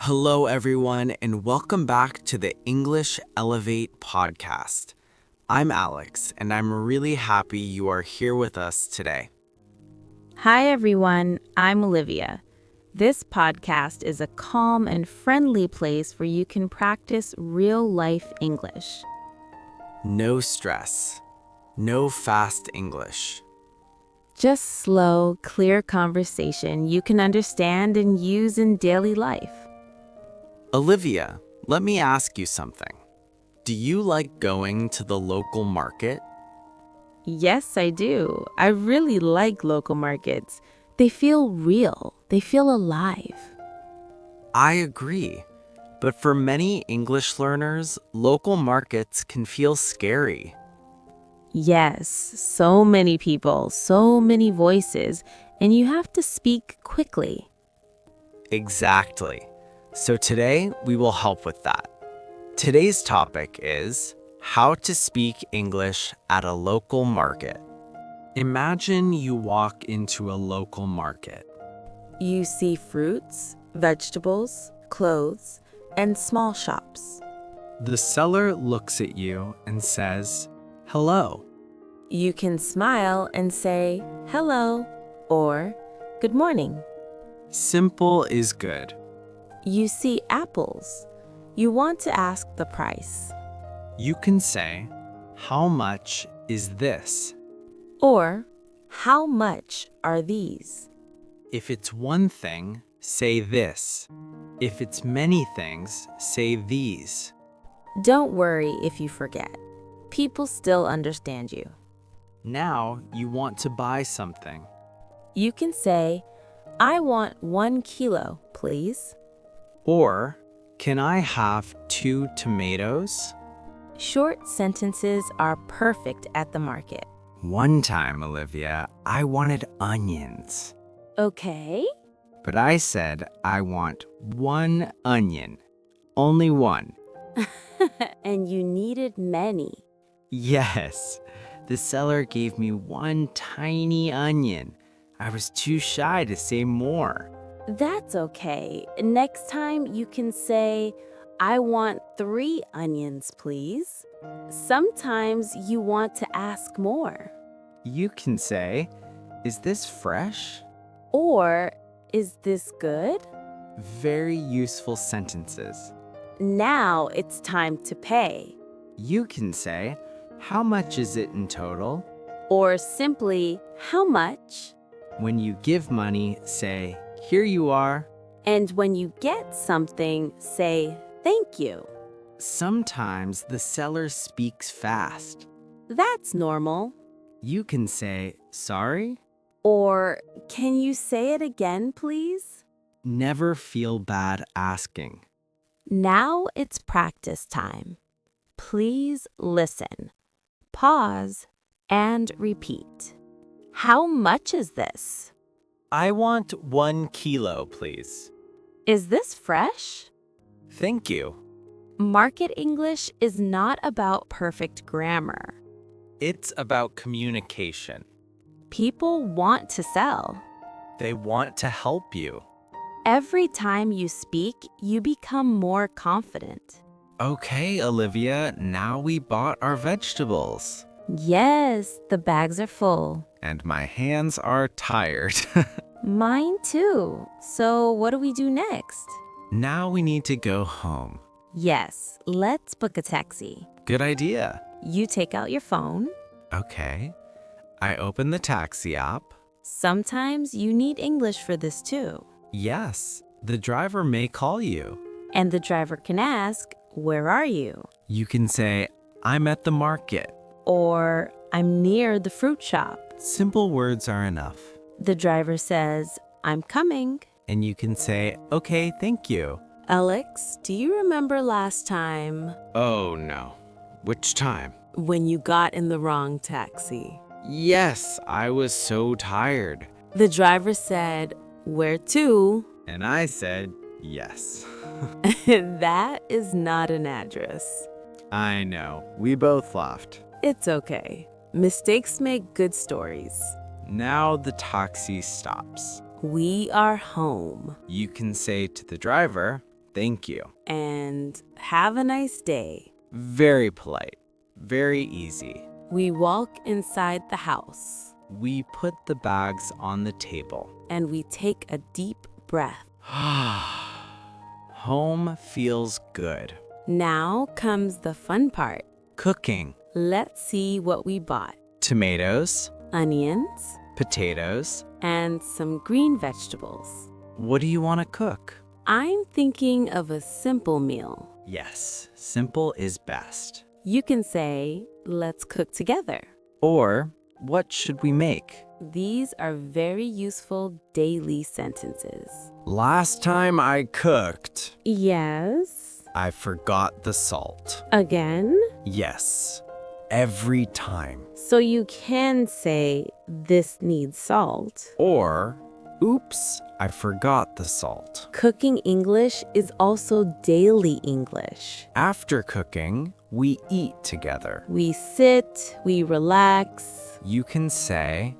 Hello, everyone, and welcome back to the English Elevate podcast. I'm Alex, and I'm really happy you are here with us today. Hi, everyone. I'm Olivia. This podcast is a calm and friendly place where you can practice real-life English. No stress, no fast English. Just slow, clear conversation you can understand and use in daily life. Olivia, let me ask you something. Do you like going to the local market? Yes, I do. I really like local markets. They feel real. They feel alive. I agree. But for many English learners, local markets can feel scary. Yes, so many people, so many voices, and you have to speak quickly. Exactly. So today we will help with that. Today's topic is how to speak English at a local market. Imagine you walk into a local market. You see fruits, vegetables, clothes, and small shops. The seller looks at you and says, "Hello." You can smile and say, hello, or good morning. Simple is good. You see apples. You want to ask the price. You can say, "How much is this?" Or, how much are these? If it's one thing, say this. If it's many things, say these. Don't worry if you forget. People still understand you. Now you want to buy something. You can say, I want 1 kilo, please. Or, "Can I have 2 tomatoes?" Short sentences are perfect at the market. One time, Olivia, I wanted onions. Okay. But I said I want 1 onion. Only one. And you needed many. Yes. The seller gave me 1 tiny onion. I was too shy to say more. That's okay. Next time you can say, I want 3 onions, please. Sometimes you want to ask more. You can say, "Is this fresh?" Or, is this good? Very useful sentences. Now it's time to pay. You can say, "How much is it in total?" Or simply, how much? When you give money, say, "Here you are." And when you get something, say, thank you. Sometimes the seller speaks fast. That's normal. You can say, "Sorry." Or, can you say it again, please? Never feel bad asking. Now it's practice time. Please listen, pause, and repeat. How much is this? I want 1 kilo, please. Is this fresh? Thank you. Market English is not about perfect grammar. It's about communication. People want to sell. They want to help you. Every time you speak, you become more confident. Okay, Olivia, now we bought our vegetables. Yes, the bags are full. And my hands are tired. Mine too. So what do we do next? Now we need to go home. Yes, let's book a taxi. Good idea. You take out your phone. Okay. I open the taxi app. Sometimes you need English for this too. Yes, the driver may call you. And the driver can ask, where are you? You can say, "I'm at the market." Or, I'm near the fruit shop. Simple words are enough. The driver says, I'm coming. And you can say, "Okay, thank you." Alex, do you remember last time Oh no. Which time? when you got in the wrong taxi? Yes, I was so tired. The driver said, where to? And I said, yes. That is not an address. I know. We both laughed. It's okay. Mistakes make good stories. Now the taxi stops. We are home. You can say to the driver, Thank you. And have a nice day. Very polite. Very easy. We walk inside the house We put the bags on the table. and we take a deep breath. Home feels good. Now comes the fun part. Cooking. Let's see what we bought. Tomatoes, Onions potatoes. and some green vegetables. What do you want to cook? I'm thinking of a simple meal. Yes, simple is best. You can say, let's cook together. Or, what should we make? These are very useful daily sentences. Last time I cooked, Yes. I forgot the salt. Again? Yes, every time. So you can say, this needs salt. Or, oops, I forgot the salt. Cooking English is also daily English. After cooking, we eat together. We sit, we relax, You can say,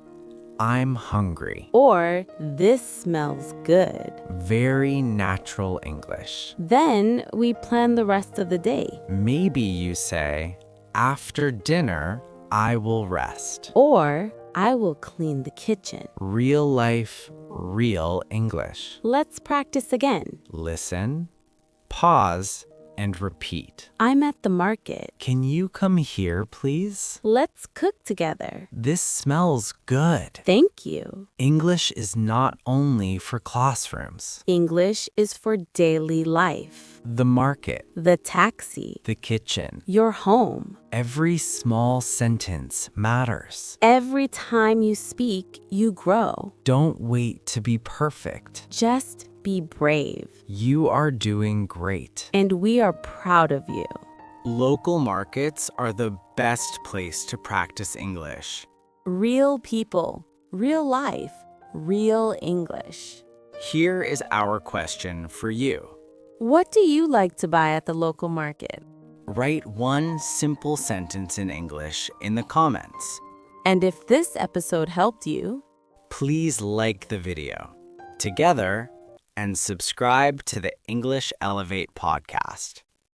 I'm hungry. or this smells good. Very natural English. Then we plan the rest of the day. Maybe you say, after dinner, I will rest. Or I will clean the kitchen. Real life, real English. Let's practice again. Listen, pause, and repeat. I'm at the market. Can you come here, please? Let's cook together. This smells good. Thank you. English is not only for classrooms. English is for daily life. The market, The taxi, the kitchen, your home. every small sentence matters. Every time you speak, you grow. Don't wait to be perfect. Just be brave. You are doing great. And we are proud of you. Local markets are the best place to practice English. Real people, real life, real English. Here is our question for you. What do you like to buy at the local market? Write one simple sentence in English in the comments. And if this episode helped you, Please like the video. Together, and subscribe to the English Elevate podcast.